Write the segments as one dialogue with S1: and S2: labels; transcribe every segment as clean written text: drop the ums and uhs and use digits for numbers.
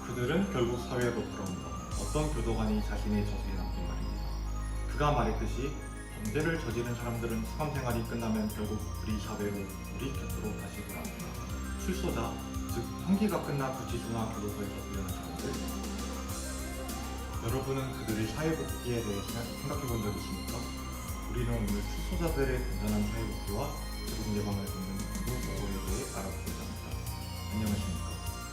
S1: 그들은 결국 사회로 돌아온다. 어떤 교도관이 자신의 저수에 남긴 말입니다. 그가 말했듯이 범죄를 저지른 사람들은 수감 생활이 끝나면 결국 우리 사회로, 우리 곁으로 다시 돌아옵니다. 출소자, 즉 형기가 끝난 구치소나 교도소에서 풀려난 사람들, 여러분은 그들의 사회복귀에 대해 생각해 본 적 있습니까? 우리는 오늘 출소자들의 건전한 사회복귀와 재범 예방을 돕는 법무보호에 대해 알아보고자 합니다. 안녕하십니까?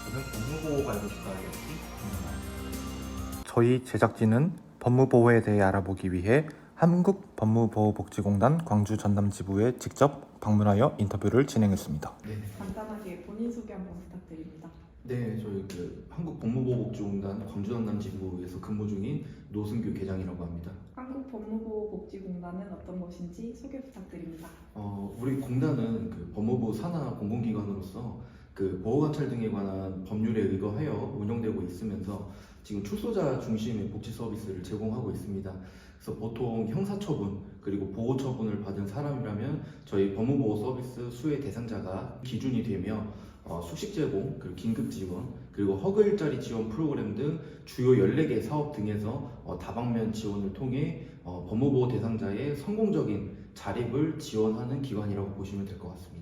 S1: 저는 법무보호가 알고 싶다의 역시 김정아입니다. 저희 제작진은 법무보호에 대해 알아보기 위해 한국법무보호복지공단 광주 전남지부에 직접 방문하여 인터뷰를 진행했습니다.
S2: 간단하게 본인 소개 한번 부탁드립니다.
S3: 네, 저희 한국법무보호복지공단 광주 전남지부에서 근무 중인 노승규 계장이라고 합니다.
S2: 한국법무보호복지공단은 어떤 곳인지 소개 부탁드립니다.
S3: 우리 공단은 법무부 산하 공공기관으로서 보호관찰 등에 관한 법률에 의거하여 운영되고 있으면서 지금 출소자 중심의 복지 서비스를 제공하고 있습니다. 그래서 보통 형사처분 그리고 보호처분을 받은 사람이라면 저희 법무보호 서비스 수혜 대상자가 기준이 되며 숙식 제공, 그리고 긴급 지원, 그리고 허그 일자리 지원 프로그램 등 주요 14개 사업 등에서 다방면 지원을 통해 법무보호 대상자의 성공적인 자립을 지원하는 기관이라고 보시면 될 것 같습니다.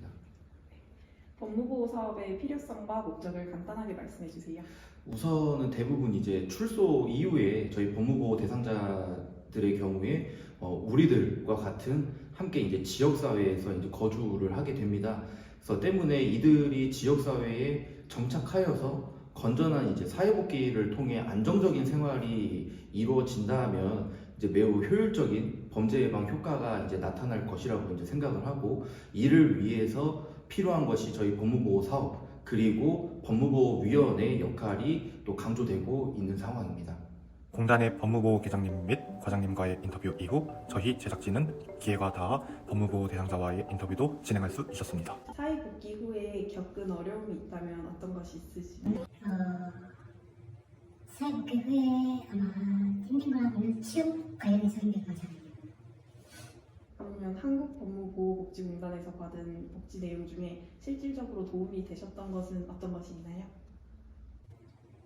S2: 법무보호 사업의 필요성과 목적을 간단하게 말씀해 주세요.
S3: 우선은 대부분 이제 출소 이후에 저희 법무보호 대상자들의 경우에 우리들과 같은 함께 이제 지역사회에서 이제 거주를 하게 됩니다. 그래서 때문에 이들이 지역사회에 정착하여서 건전한 이제 사회복귀를 통해 안정적인 생활이 이루어진다면 이제 매우 효율적인 범죄 예방 효과가 이제 나타날 것이라고 이제 생각을 하고, 이를 위해서 필요한 것이 저희 법무보호 사업 그리고 법무보호위원회의 역할이 또 강조되고 있는 상황입니다.
S1: 공단의 법무보호 계장님 및 과장님과의 인터뷰 이후 저희 제작진은 기회가 닿아 법무보호 대상자와의 인터뷰도 진행할 수 있었습니다.
S2: 사회복귀 후에 겪은 어려움이 있다면 어떤 것이 있으신가요?
S4: 사회복귀 후에 아마 힘든 거는 취업 관련해서 힘든 거죠.
S2: 그러면 한국법무보호복지공단에서 받은 복지 내용 중에 실질적으로 도움이 되셨던 것은 어떤 것이 있나요?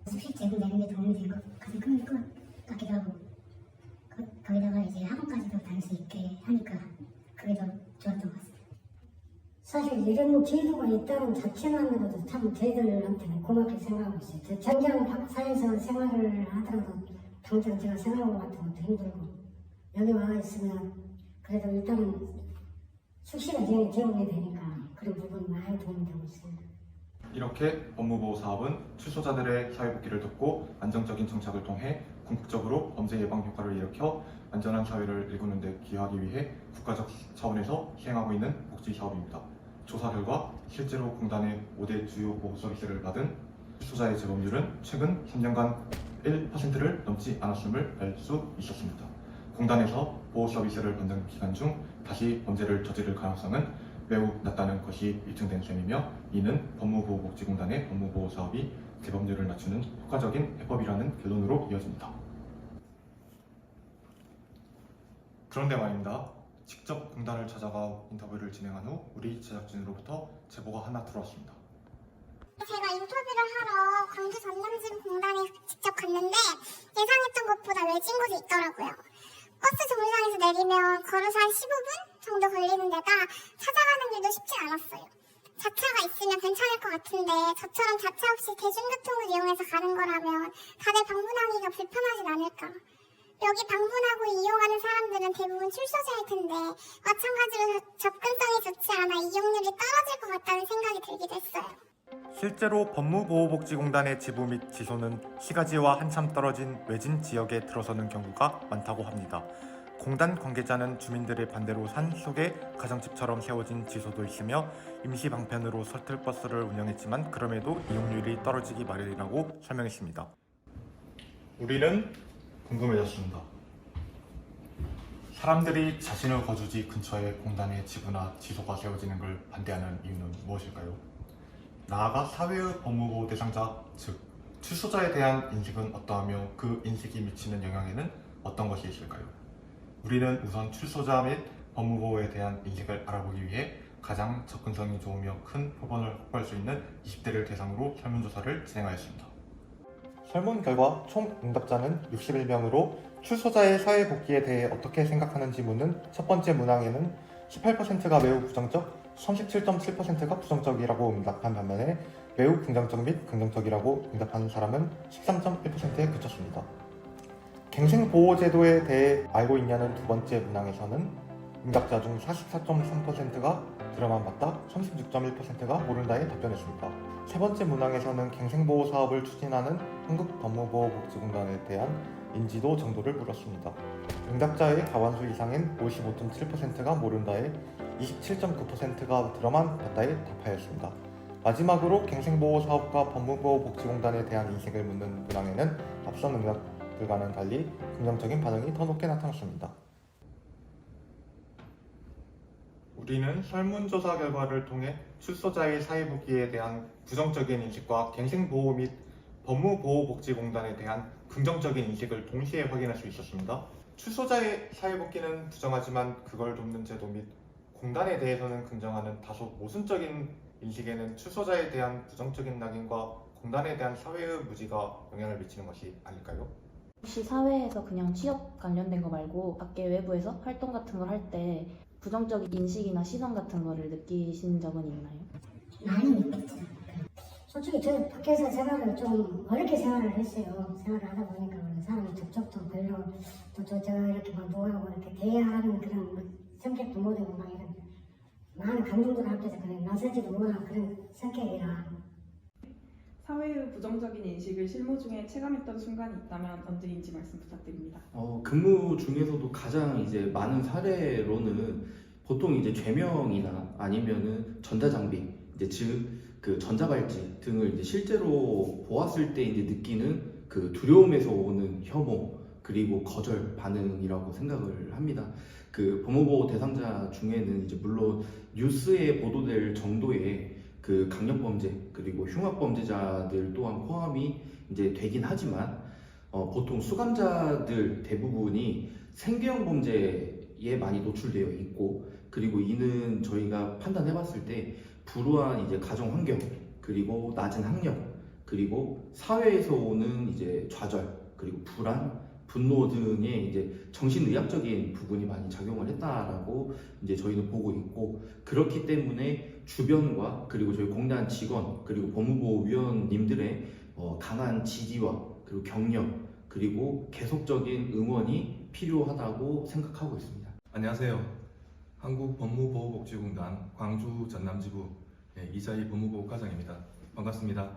S4: 숙식 제공되는 게 도움이 된 것 가장 큰 것 같기도 하고, 거기다가 이제 학원까지도 다닐 수 있게 하니까 그게 더 좋았던 것 같습니다.
S5: 사실 이런 제도가 있다는 자체만으로도 참 저희들한테는 고맙게 생각하고 있어요. 당장 사회에서 생활을 하더라도 당장 제가 생활하고 같은 것도 힘들고, 여기 와 있으면 그래도 일단은 숙식은 제공이 되니까 그런 부분 많이 도움이 되고 있습니다.
S1: 이렇게 법무보호 사업은 출소자들의 사회복귀를 돕고 안정적인 정착을 통해 궁극적으로 범죄 예방 효과를 일으켜 안전한 사회를 일구는 데 기여하기 위해 국가적 차원에서 시행하고 있는 복지 사업입니다. 조사 결과 실제로 공단의 5대 주요 보호 서비스를 받은 출소자의 재범률은 최근 3년간 1%를 넘지 않았음을 알 수 있었습니다. 공단에서 보호 서비스를 받는 기간 중 다시 범죄를 저지를 가능성은 매우 낮다는 것이 입증된 셈이며, 이는 법무보호복지공단의 법무보호 사업이 재범률을 낮추는 효과적인 해법이라는 결론으로 이어집니다. 그런데 말입니다. 직접 공단을 찾아가 인터뷰를 진행한 후 우리 제작진으로부터 제보가 하나 들어왔습니다.
S6: 제가 인터뷰를 하러 광주 전남지부 공단에 직접 갔는데 예상했던 것보다 외진 곳이 있더라고요. 버스 정류장에서 내리면 걸어서 한 15분 정도 걸리는 데다 찾아가는 길도 쉽지 않았어요. 자차가 있으면 괜찮을 것 같은데 저처럼 자차 없이 대중교통을 이용해서 가는 거라면 다들 방문하기가 불편하진 않을까. 여기 방문하고 이용하는 사람들은 대부분 출소자일 텐데 마찬가지로 접근성이 좋지 않아 이용률이 떨어질 것 같다는 생각이 들기도 했어요.
S1: 실제로 법무보호복지공단의 지부 및 지소는 시가지와 한참 떨어진 외진 지역에 들어서는 경우가 많다고 합니다. 공단 관계자는 주민들의 반대로 산 속에 가정집처럼 세워진 지소도 있으며 임시 방편으로 셔틀버스를 운영했지만 그럼에도 이용률이 떨어지기 마련이라고 설명했습니다. 우리는 궁금해졌습니다. 사람들이 자신의 거주지 근처에 공단의 지부나 지소가 세워지는 걸 반대하는 이유는 무엇일까요? 나아가 사회의 법무보호 대상자, 즉 출소자에 대한 인식은 어떠하며 그 인식이 미치는 영향에는 어떤 것이 있을까요? 우리는 우선 출소자 및 법무보호에 대한 인식을 알아보기 위해 가장 접근성이 좋으며 큰 표본을 확보할 수 있는 20대를 대상으로 설문조사를 진행하였습니다. 설문 결과 총 응답자는 61명으로 출소자의 사회 복귀에 대해 어떻게 생각하는지 묻는 첫 번째 문항에는 18%가 매우 부정적, 37.7%가 부정적이라고 응답한 반면에 매우 긍정적 및 긍정적이라고 응답한 사람은 13.1%에 그쳤습니다. 갱생보호제도에 대해 알고 있냐는 두 번째 문항에서는 응답자 중 44.3%가 들어만 봤다, 36.1%가 모른다에 답변했습니다. 세 번째 문항에서는 갱생보호 사업을 추진하는 한국법무보호복지공단에 대한 인지도 정도를 물었습니다. 응답자의 과반수 이상인 55.7%가 모른다에 27.9%가 들어만 봤다에 답하였습니다. 마지막으로 갱생보호 사업과 법무보호복지공단에 대한 인식을 묻는 문항에는 앞선 응답들과는 달리 긍정적인 반응이 더 높게 나타났습니다. 우리는 설문조사 결과를 통해 출소자의 사회복귀에 대한 부정적인 인식과 갱생보호 및 법무보호복지공단에 대한 긍정적인 인식을 동시에 확인할 수 있었습니다. 출소자의 사회복귀는 부정하지만 그걸 돕는 제도 및 공단에 대해서는 긍정하는 다소 모순적인 인식에는 출소자에 대한 부정적인 낙인과 공단에 대한 사회의 무지가 영향을 미치는 것이 아닐까요?
S7: 혹시 사회에서 그냥 취업 관련된 거 말고 밖에 외부에서 활동 같은 걸 할 때 부정적인 인식이나 시선 같은 거를 느끼신 적은 있나요?
S5: 많이 느꼈죠. 솔직히 저 밖에서 생활을 좀 어렵게 생활을 했어요. 생활을 하다 보니까 사람의 접촉도 별로 또 제가 이렇게 막 뭐하고 이렇게 대화하는 그런 성격도 못하고 막 이런 많은 감정들 앞에서 그냥 나서지도 못하는 그런 성격이라
S2: 사회의 부정적인 인식을 실무 중에 체감했던 순간이 있다면 언제인지 말씀 부탁드립니다.
S3: 근무 중에서도 가장 이제 많은 사례로는 보통 이제 죄명이나 아니면은 전자장비, 이제 즉 그 전자발찌 등을 이제 실제로 보았을 때 이제 느끼는 그 두려움에서 오는 혐오 그리고 거절 반응이라고 생각을 합니다. 그 법무보호 대상자 중에는 이제 물론 뉴스에 보도될 정도의 그 강력범죄 그리고 흉악범죄자들 또한 포함이 이제 되긴 하지만 보통 수감자들 대부분이 생계형 범죄에 많이 노출되어 있고 그리고 이는 저희가 판단해봤을 때 불우한 이제 가정 환경 그리고 낮은 학력 그리고 사회에서 오는 이제 좌절 그리고 불안 분노 등의 이제 정신의학적인 부분이 많이 작용을 했다라고 이제 저희는 보고 있고 그렇기 때문에 주변과 그리고 저희 공단 직원 그리고 법무보호위원님들의 강한 지지와 그리고 격려 그리고 계속적인 응원이 필요하다고 생각하고 있습니다.
S8: 안녕하세요. 한국법무보호복지공단 광주 전남지부 이자희 법무보호과장입니다. 반갑습니다.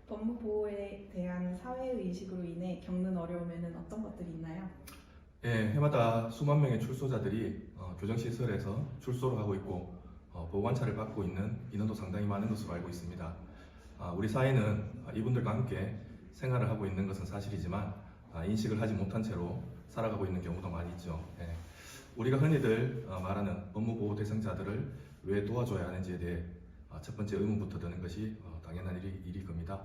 S2: 법무보호에 대한 사회의식으로 인해 겪는 어려움에는 어떤 것들이 있나요?
S8: 해마다 수만 명의 출소자들이 교정시설에서 출소를 하고 있고 보호관찰을 받고 있는 인원도 상당히 많은 것으로 알고 있습니다. 우리 사회는 이분들과 함께 생활을 하고 있는 것은 사실이지만 인식을 하지 못한 채로 살아가고 있는 경우도 많이 있죠. 우리가 흔히들 말하는 법무보호 대상자들을 왜 도와줘야 하는지에 대해 첫 번째 의문부터 드는 것이 당연한 일일 겁니다.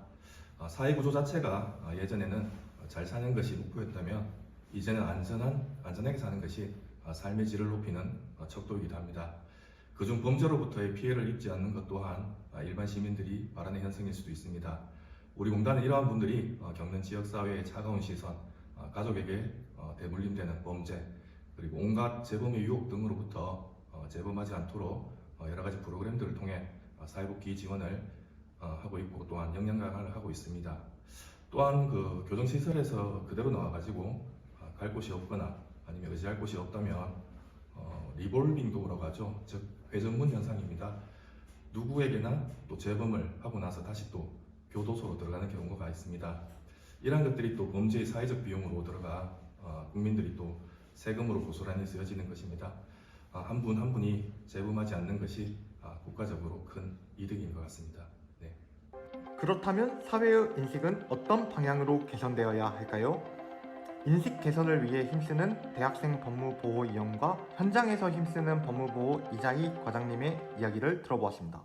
S8: 사회구조 자체가 예전에는 잘 사는 것이 목표였다면 이제는 안전하게 사는 것이 삶의 질을 높이는 척도이기도 합니다. 그중 범죄로부터의 피해를 입지 않는 것 또한 일반 시민들이 바라는 현상일 수도 있습니다. 우리 공단은 이러한 분들이 겪는 지역사회의 차가운 시선, 가족에게 대물림되는 범죄, 그리고 온갖 재범의 유혹 등으로부터 재범하지 않도록 여러 가지 프로그램들을 통해 사회복귀 지원을 하고 있고 또한 역량 강화를 하고 있습니다. 또한 그 교정시설에서 그대로 나와가지고 갈 곳이 없거나 아니면 의지할 곳이 없다면 리볼빙 도어라고 하죠. 즉 회전문 현상입니다. 누구에게나 또 재범을 하고 나서 다시 또 교도소로 들어가는 경우가 있습니다. 이러한 것들이 또 범죄의 사회적 비용으로 들어가 국민들이 또 세금으로 고스란히 쓰여지는 것입니다. 한 분 한 분이 재범하지 않는 것이 국가적으로 큰 이득인 것 같습니다. 네.
S1: 그렇다면 사회의 인식은 어떤 방향으로 개선되어야 할까요? 인식 개선을 위해 힘쓰는 대학생 법무보호위원과 현장에서 힘쓰는 법무보호 이자희 과장님의 이야기를 들어보았습니다.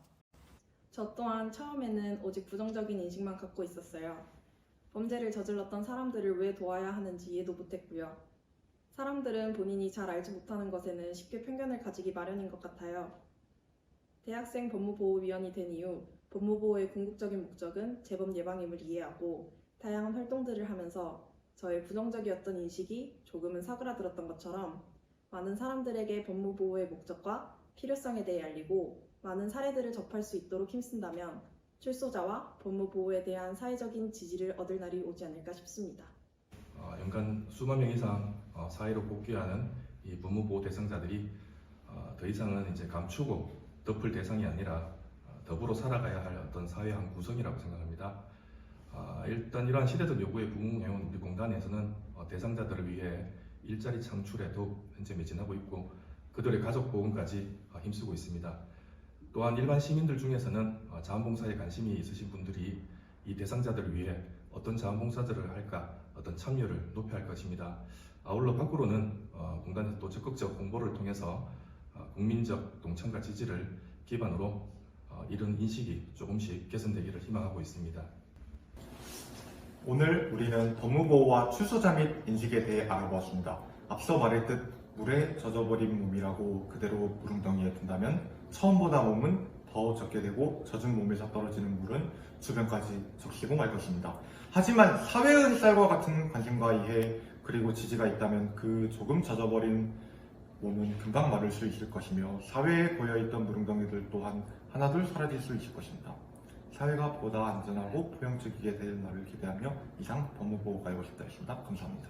S2: 저 또한 처음에는 오직 부정적인 인식만 갖고 있었어요. 범죄를 저질렀던 사람들을 왜 도와야 하는지 이해도 못했고요. 사람들은 본인이 잘 알지 못하는 것에는 쉽게 편견을 가지기 마련인 것 같아요. 대학생 법무보호위원이 된 이후 법무보호의 궁극적인 목적은 재범 예방임을 이해하고 다양한 활동들을 하면서 저의 부정적이었던 인식이 조금은 사그라들었던 것처럼 많은 사람들에게 법무보호의 목적과 필요성에 대해 알리고 많은 사례들을 접할 수 있도록 힘쓴다면 출소자와 법무보호에 대한 사회적인 지지를 얻을 날이 오지 않을까 싶습니다.
S8: 연간 수만 명 이상 사회로 복귀하는 이 법무보호 대상자들이 더 이상은 이제 감추고 덮을 대상이 아니라 더불어 살아가야 할 어떤 사회 한 구성이라고 생각합니다. 일단 이러한 시대적 요구에 부응해온 우리 공단에서는 대상자들을 위해 일자리 창출에도 현재 매진하고 있고 그들의 가족 보험까지 힘쓰고 있습니다. 또한 일반 시민들 중에서는 자원봉사에 관심이 있으신 분들이 이 대상자들을 위해 어떤 자원봉사들을 할까 어떤 참여를 높여야 할 것입니다. 아울러 밖으로는 공단에서 또 적극적 홍보를 통해서 국민적 동참과 지지를 기반으로 이런 인식이 조금씩 개선되기를 희망하고 있습니다.
S1: 오늘 우리는 법무보호와 출소자 및 인식에 대해 알아보았습니다. 앞서 말했듯 물에 젖어버린 몸이라고 그대로 물웅덩이에 둔다면 처음보다 몸은 더 젖게 되고 젖은 몸에서 떨어지는 물은 주변까지 적시고 말 것입니다. 하지만 사회의 햇살과 같은 관심과 이해 그리고 지지가 있다면 그 조금 젖어버린 몸은 금방 마를 수 있을 것이며 사회에 고여있던 물웅덩이들 또한 하나둘 사라질 수 있을 것입니다. 사회가 보다 안전하고 포용적이게 될 날을 기대하며 이상 법무보호가 알고 싶다였습니다. 감사합니다.